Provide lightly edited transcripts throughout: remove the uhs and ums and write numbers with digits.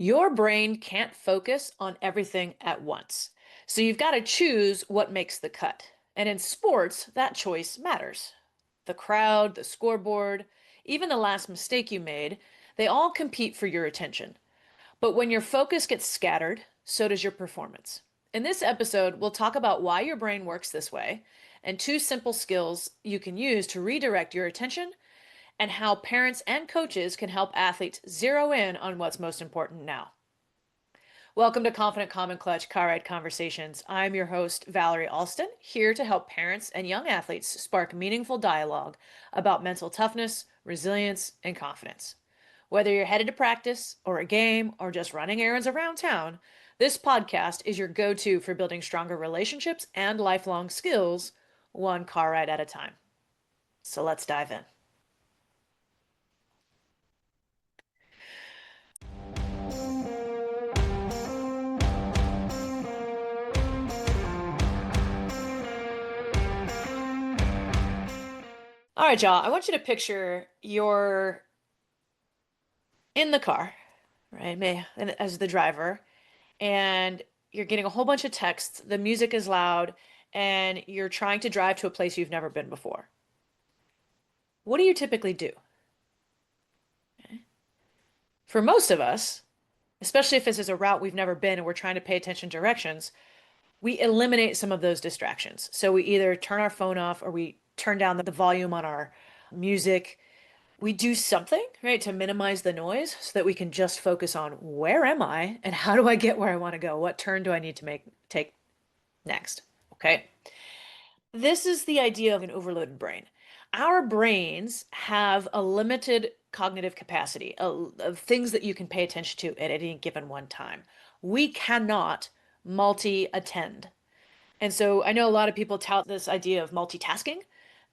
Your brain can't focus on everything at once. So you've got to choose what makes the cut. And in sports, that choice matters. The crowd, the scoreboard, even the last mistake you made, they all compete for your attention. But when your focus gets scattered, so does your performance. In this episode, we'll talk about why your brain works this way and two simple skills you can use to redirect your attention and how parents and coaches can help athletes zero in on what's most important now. Welcome to Confident Common Clutch Car Ride Conversations. I'm your host, Valerie Alston, here to help parents and young athletes spark meaningful dialogue about mental toughness, resilience, and confidence. Whether you're headed to practice or a game or just running errands around town, this podcast is your go-to for building stronger relationships and lifelong skills, one car ride at a time. So let's dive in. All right, y'all. I want you to picture you're in the car, right? Me as the driver, and you're getting a whole bunch of texts. The music is loud, and you're trying to drive to a place you've never been before. What do you typically do? For most of us, especially if this is a route we've never been and we're trying to pay attention to directions, we eliminate some of those distractions. So we either turn our phone off or we turn down the volume on our music. We do something, right, to minimize the noise so that we can just focus on where am I and how do I get where I want to go? What turn do I need to take next? Okay. This is the idea of an overloaded brain. Our brains have a limited cognitive capacity of things that you can pay attention to at any given one time. We cannot multi-attend. And so I know a lot of people tout this idea of multitasking,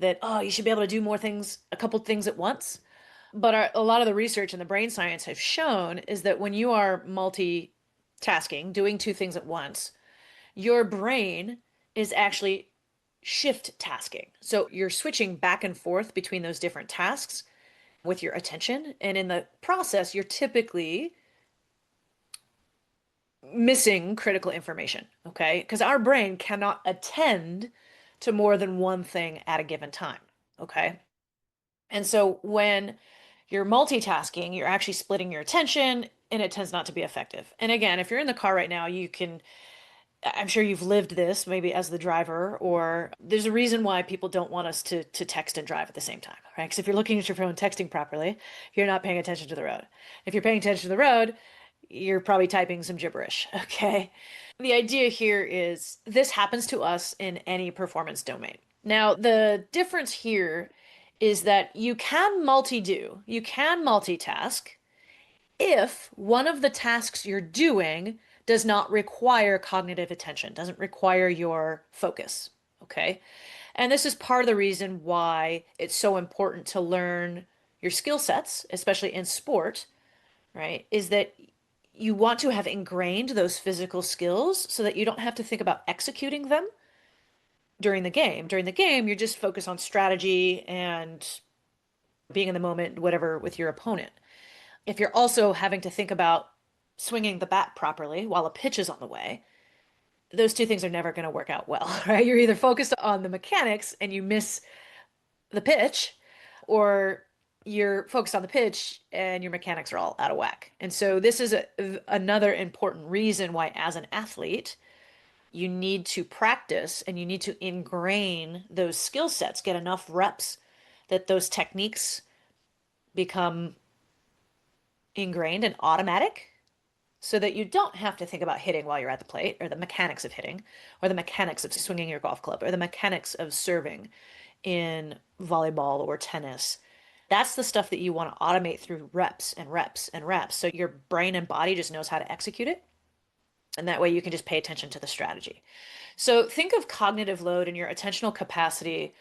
that, oh, you should be able to do more things, a couple things at once. But a lot of the research and the brain science have shown is that when you are multitasking, doing two things at once, your brain is actually shift tasking. So you're switching back and forth between those different tasks with your attention. And in the process, you're typically missing critical information, okay? Because our brain cannot attend to more than one thing at a given time, okay? And so when you're multitasking, you're actually splitting your attention and it tends not to be effective. And again, if you're in the car right now, you can, I'm sure you've lived this maybe as the driver, or there's a reason why people don't want us to text and drive at the same time, right? Because if you're looking at your phone texting properly, you're not paying attention to the road. If you're paying attention to the road, you're probably typing some gibberish, okay? The idea here is this happens to us in any performance domain. Now, the difference here is that you can multi-do, you can multitask if one of the tasks you're doing does not require cognitive attention, doesn't require your focus, okay? And this is part of the reason why it's so important to learn your skill sets, especially in sport, right? Is that you want to have ingrained those physical skills so that you don't have to think about executing them during the game. During the game, you're just focused on strategy and being in the moment, whatever, with your opponent. If you're also having to think about swinging the bat properly while a pitch is on the way, those two things are never going to work out well, right? You're either focused on the mechanics and you miss the pitch, or you're focused on the pitch and your mechanics are all out of whack. And so this is another important reason why, as an athlete, you need to practice and you need to ingrain those skill sets, get enough reps that those techniques become ingrained and automatic so that you don't have to think about hitting while you're at the plate, or the mechanics of hitting, or the mechanics of swinging your golf club, or the mechanics of serving in volleyball or tennis. That's the stuff that you want to automate through reps and reps and reps. So your brain and body just knows how to execute it. And that way you can just pay attention to the strategy. So think of cognitive load and your attentional capacity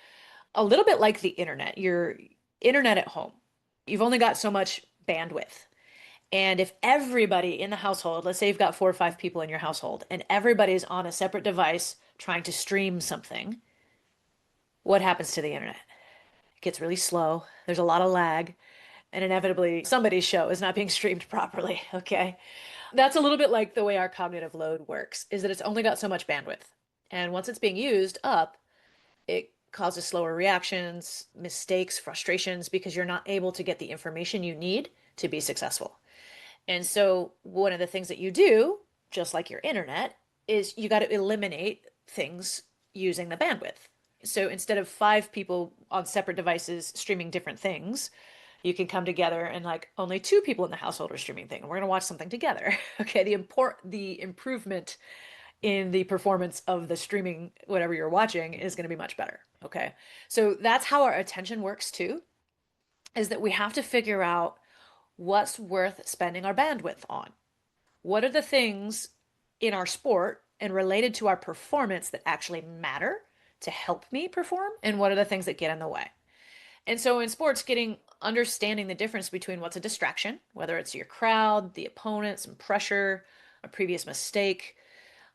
a little bit like the internet, your internet at home. You've only got so much bandwidth. And if everybody in the household, let's say you've got 4 or 5 people in your household, and everybody's on a separate device trying to stream something, what happens to the internet? It gets really slow. There's a lot of lag. and inevitably somebody's show is not being streamed properly. Okay. That's a little bit like the way our cognitive load works, is that it's only got so much bandwidth. And once it's being used up, it causes slower reactions, mistakes, frustrations, because you're not able to get the information you need to be successful. And so, one of the things that you do, just like your internet, is you got to eliminate things using the bandwidth. So, instead of five people on separate devices streaming different things, you can come together and like only two people in the household are streaming thing. And we're going to watch something together. Okay. The improvement in the performance of the streaming, whatever you're watching, is going to be much better. Okay. So that's how our attention works too, is that we have to figure out what's worth spending our bandwidth on. What are the things in our sport and related to our performance that actually matter to help me perform? And what are the things that get in the way? And so in sports, understanding the difference between what's a distraction, whether it's your crowd, the opponent, some pressure, a previous mistake,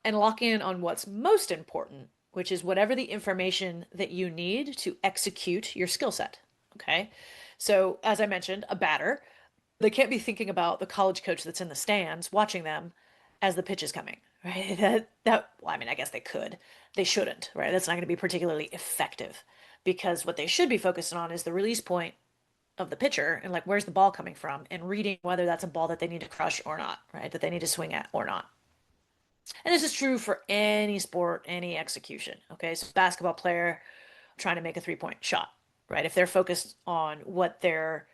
and lock in on what's most important, which is whatever the information that you need to execute your skill set. Okay. So, as I mentioned, a batter, they can't be thinking about the college coach that's in the stands watching them as the pitch is coming, right? Well, I mean, I guess they could. They shouldn't, right? That's not going to be particularly effective because what they should be focusing on is the release point of the pitcher and like where's the ball coming from and reading whether that's a ball that they need to crush or not, right? That they need to swing at or not. And this is true for any sport, any execution. Okay. So, basketball player trying to make a 3-point shot, right? If they're focused on what their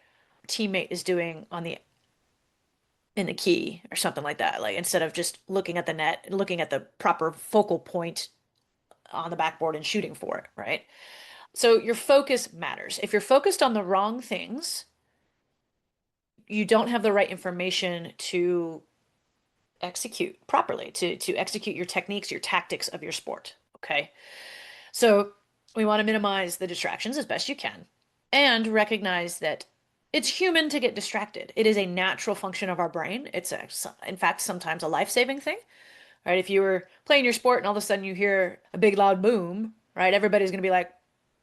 teammate is doing on the in the key or something like that, like instead of just looking at the net and looking at the proper focal point on the backboard and shooting for it, right? So, your focus matters. If you're focused on the wrong things, you don't have the right information to execute properly, to execute your techniques, your tactics of your sport. Okay. So we want to minimize the distractions as best you can and recognize that it's human to get distracted. It is a natural function of our brain. In fact, sometimes a life-saving thing, right? If you were playing your sport and all of a sudden you hear a big loud boom, right? Everybody's going to be like,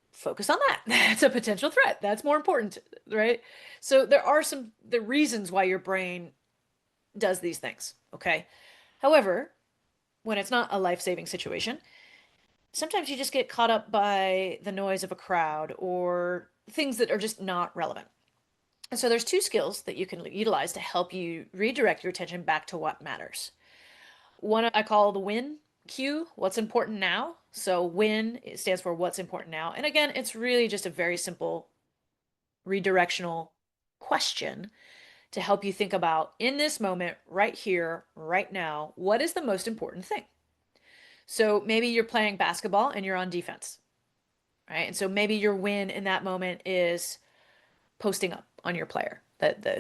focus on that. That's a potential threat. That's more important, right? So there are the reasons why your brain does these things, okay? However, when it's not a life-saving situation, sometimes you just get caught up by the noise of a crowd or things that are just not relevant. And so there's two skills that you can utilize to help you redirect your attention back to what matters. One I call the win cue, what's important now. So win, it stands for what's important now. And again, it's really just a very simple redirectional question to help you think about in this moment, right here, right now, what is the most important thing? So maybe you're playing basketball and you're on defense, right? And so maybe your win in that moment is posting up on your player,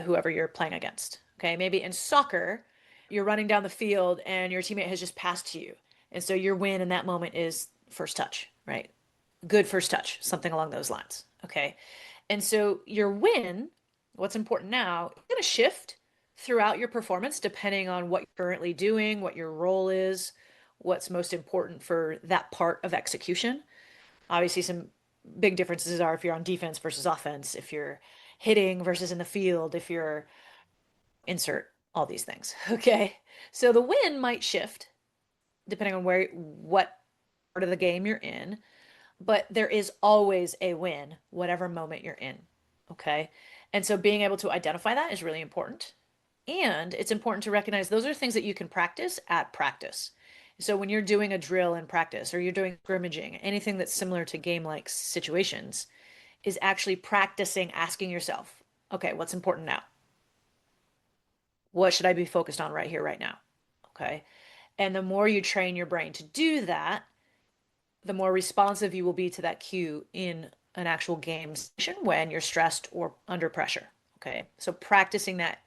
whoever you're playing against. Okay, maybe in soccer, you're running down the field and your teammate has just passed to you. And so your win in that moment is first touch, right? Good first touch, something along those lines. Okay. And so your win, what's important now, is going to shift throughout your performance depending on what you're currently doing, what your role is, what's most important for that part of execution. Obviously, some big differences are if you're on defense versus offense, if you're hitting versus in the field, if you're insert all these things. Okay. So the win might shift depending on what part of the game you're in, but there is always a win, whatever moment you're in. Okay. And so being able to identify that is really important. And it's important to recognize those are things that you can practice at practice. So when you're doing a drill in practice or you're doing scrimmaging, anything that's similar to game-like situations is actually practicing asking yourself, okay, what's important now? What should I be focused on right here, right now? Okay. And the more you train your brain to do that, the more responsive you will be to that cue in an actual game session when you're stressed or under pressure. Okay. So practicing that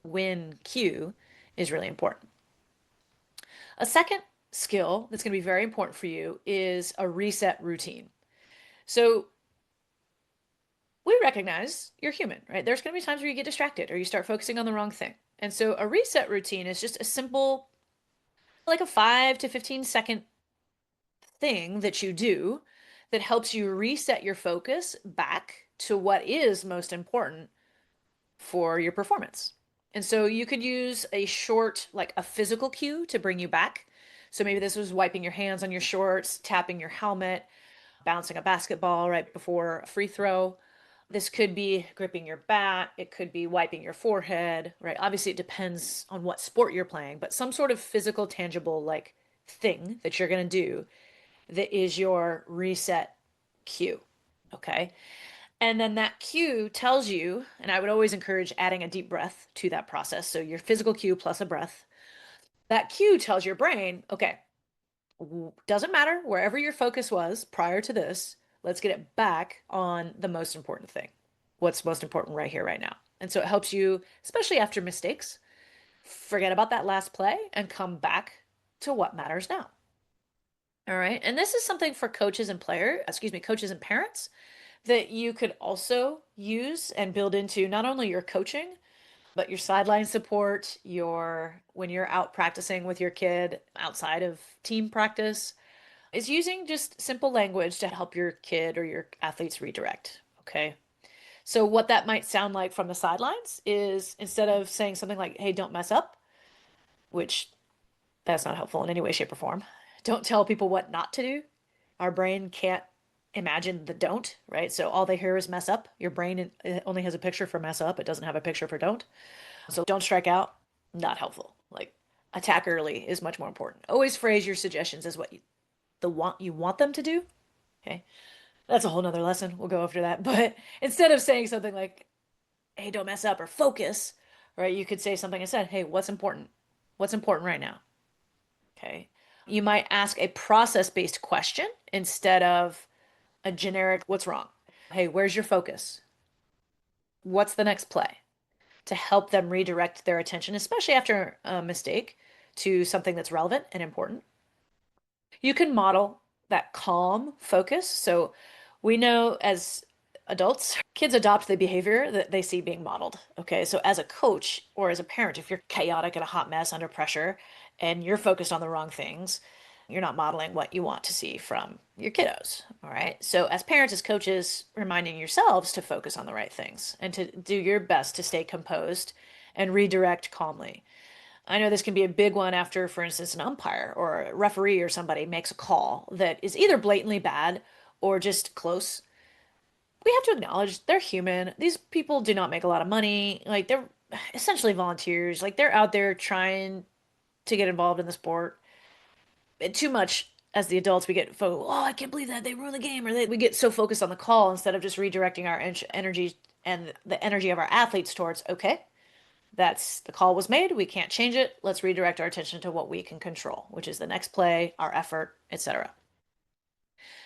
win cue is really important. A second skill that's going to be very important for you is a reset routine. So we recognize you're human, right? There's going to be times where you get distracted or you start focusing on the wrong thing. And so a reset routine is just a simple, like a 5 to 15 second thing that you do that helps you reset your focus back to what is most important for your performance. And so you could use a short, like a physical cue to bring you back. So maybe this was wiping your hands on your shorts, tapping your helmet, bouncing a basketball right before a free throw. This could be gripping your bat. It could be wiping your forehead, right? Obviously, it depends on what sport you're playing, but some sort of physical, tangible, like thing that you're going to do that is your reset cue. Okay. And then that cue tells you, and I would always encourage adding a deep breath to that process. So your physical cue plus a breath. That cue tells your brain, okay, doesn't matter wherever your focus was prior to this, let's get it back on the most important thing. What's most important right here, right now. And so it helps you, especially after mistakes, forget about that last play and come back to what matters now. All right. And this is something for coaches and parents that you could also use and build into not only your coaching, but your sideline support, your when you're out practicing with your kid outside of team practice, is using just simple language to help your kid or your athletes redirect. Okay. So what that might sound like from the sidelines is instead of saying something like, hey, don't mess up, which that's not helpful in any way, shape, or form. Don't tell people what not to do. Our brain can't imagine the don't, right? So all they hear is mess up. Your brain only has a picture for mess up. It doesn't have a picture for don't. So don't strike out, not helpful. Like attack early is much more important. Always phrase your suggestions as what you want them to do. Okay. That's a whole nother lesson. We'll go after that. But instead of saying something like, hey, don't mess up or focus, right? You could say something instead, hey, what's important? What's important right now? Okay. You might ask a process-based question instead of a generic, what's wrong? Hey, where's your focus? What's the next play? To help them redirect their attention, especially after a mistake, to something that's relevant and important. You can model that calm focus. So we know as adults, kids adopt the behavior that they see being modeled. Okay. So as a coach or as a parent, if you're chaotic and a hot mess under pressure and you're focused on the wrong things, you're not modeling what you want to see from your kiddos. All right. So as parents, as coaches, reminding yourselves to focus on the right things and to do your best to stay composed and redirect calmly. I know this can be a big one after, for instance, an umpire or a referee or somebody makes a call that is either blatantly bad or just close. We have to acknowledge they're human. These people do not make a lot of money. Like they're essentially volunteers. Like they're out there trying to get involved in the sport. And too much as the adults, we get, oh, I can't believe that they ruined the game, or we get so focused on the call instead of just redirecting our energy and the energy of our athletes towards, okay, that's the call was made. We can't change it. Let's redirect our attention to what we can control, which is the next play, our effort, etc.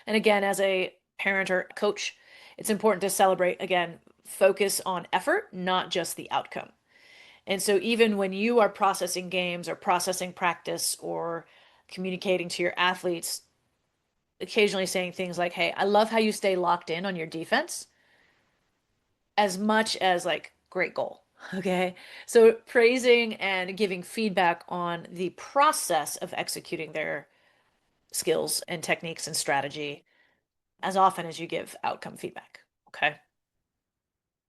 And again, as a parent or coach, it's important to celebrate, again, focus on effort, not just the outcome. And so even when you are processing games or processing practice or communicating to your athletes, occasionally saying things like, hey, I love how you stay locked in on your defense as much as like, great goal. Okay. So praising and giving feedback on the process of executing their skills and techniques and strategy as often as you give outcome feedback. Okay.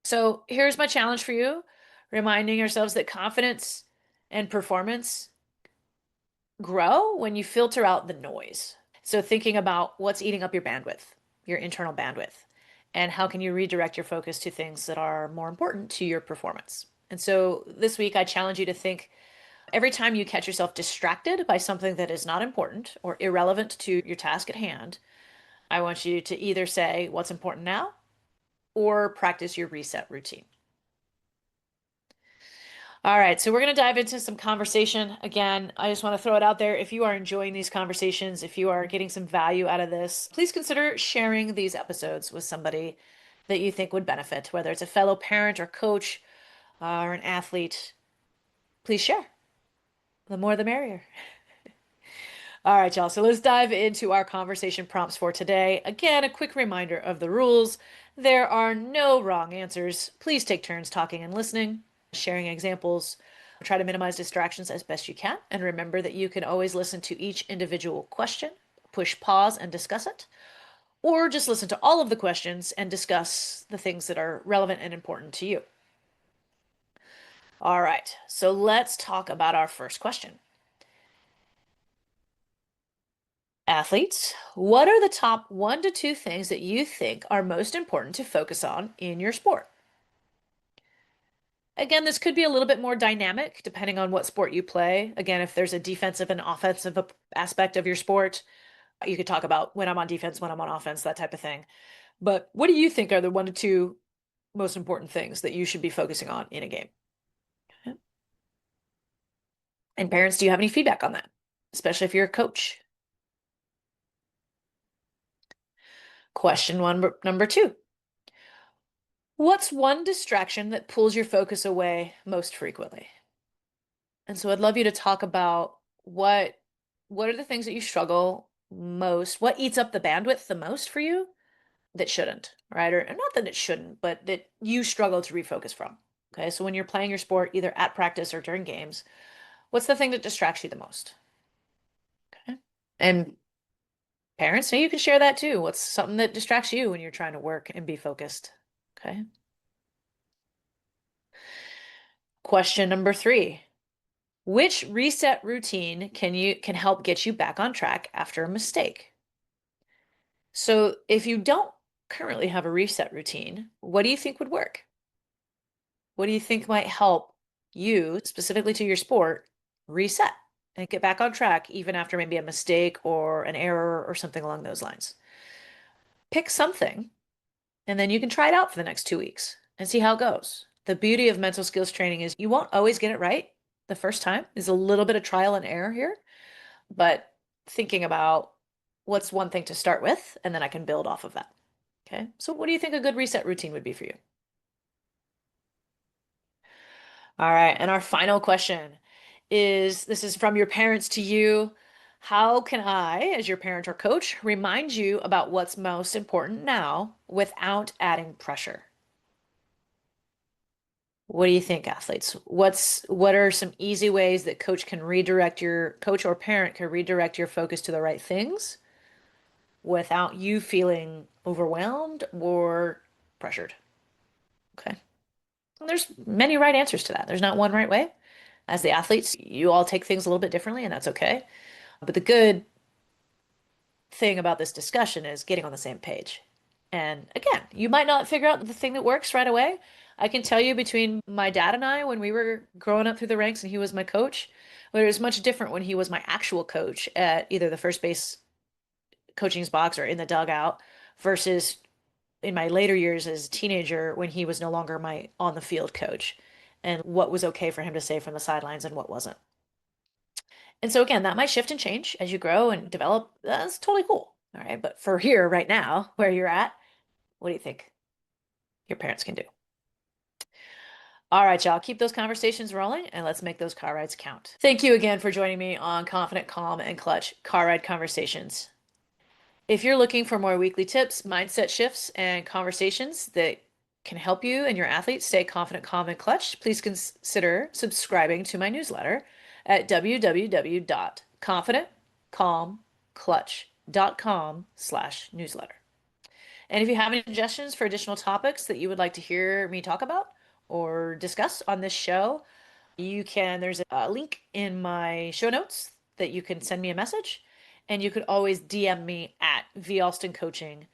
So here's my challenge for you, reminding ourselves that confidence and performance grow when you filter out the noise. So thinking about what's eating up your bandwidth, your internal bandwidth, and how can you redirect your focus to things that are more important to your performance. And so this week, I challenge you to think every time you catch yourself distracted by something that is not important or irrelevant to your task at hand, I want you to either say what's important now or practice your reset routine. All right, so we're going to dive into some conversation. Again, I just want to throw it out there. If you are enjoying these conversations, if you are getting some value out of this, please consider sharing these episodes with somebody that you think would benefit, whether it's a fellow parent or coach or an athlete. Please share. The more the merrier. All right, y'all. So let's dive into our conversation prompts for today. Again, a quick reminder of the rules. There are no wrong answers. Please take turns talking and listening, sharing examples. Try to minimize distractions as best you can. And remember that you can always listen to each individual question, push pause and discuss it, or just listen to all of the questions and discuss the things that are relevant and important to you. All right, so let's talk about our first question. Athletes, what are the top 1 to 2 things that you think are most important to focus on in your sport? Again, this could be a little bit more dynamic depending on what sport you play. Again, if there's a defensive and offensive aspect of your sport, you could talk about when I'm on defense, when I'm on offense, that type of thing. But what do you think are the 1 to 2 most important things that you should be focusing on in a game? And parents, do you have any feedback on that? Especially if you're a coach. Question one, number 2. What's one distraction that pulls your focus away most frequently? And so I'd love you to talk about what are the things that you struggle most? What eats up the bandwidth the most for you that shouldn't, right? Or not that it shouldn't, but that you struggle to refocus from. Okay, so when you're playing your sport, either at practice or during games, what's the thing that distracts you the most? Okay. And parents, maybe you can share that too. What's something that distracts you when you're trying to work and be focused? Okay. Question number 3. Which reset routine can help get you back on track after a mistake? So if you don't currently have a reset routine, what do you think would work? What do you think might help you, specifically to your sport, reset and get back on track even after maybe a mistake or an error or something along those lines? Pick something and then you can try it out for the next 2 weeks and see how it goes. The beauty of mental skills training is you won't always get it right the first time. There's a little bit of trial and error here, but thinking about what's one thing to start with, and then I can build off of that. Okay. So what do you think a good reset routine would be for you? All right. And our final question is this is from your parents to you. How can I, as your parent or coach, remind you about what's most important now without adding pressure? What do you think, athletes? What are some easy ways that coach or parent can redirect your focus to the right things without you feeling overwhelmed or pressured? Okay. And there's many right answers to that. There's not one right way. As the athletes, you all take things a little bit differently, and that's okay. But the good thing about this discussion is getting on the same page. And again, you might not figure out the thing that works right away. I can tell you between my dad and I, when we were growing up through the ranks and he was my coach, but it was much different when he was my actual coach at either the first base coaching box or in the dugout versus in my later years as a teenager when he was no longer my on the field coach and what was okay for him to say from the sidelines and what wasn't. And so again, that might shift and change as you grow and develop. That's totally cool. All right. But for here, right now, where you're at, what do you think your parents can do? All right, y'all, keep those conversations rolling and let's make those car rides count. Thank you again for joining me on Confident, Calm, and Clutch Car Ride Conversations. If you're looking for more weekly tips, mindset shifts, and conversations that can help you and your athletes stay confident, calm, and clutch, please consider subscribing to my newsletter at www.confidentcalmclutch.com/newsletter. And if you have any suggestions for additional topics that you would like to hear me talk about or discuss on this show, there's a link in my show notes that you can send me a message. And you could always DM me at Alston Coaching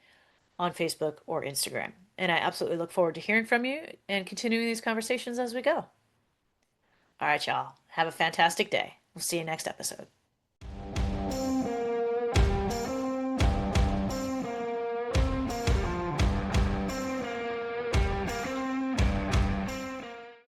on Facebook or Instagram. And I absolutely look forward to hearing from you and continuing these conversations as we go. All right, y'all. Have a fantastic day. We'll see you next episode.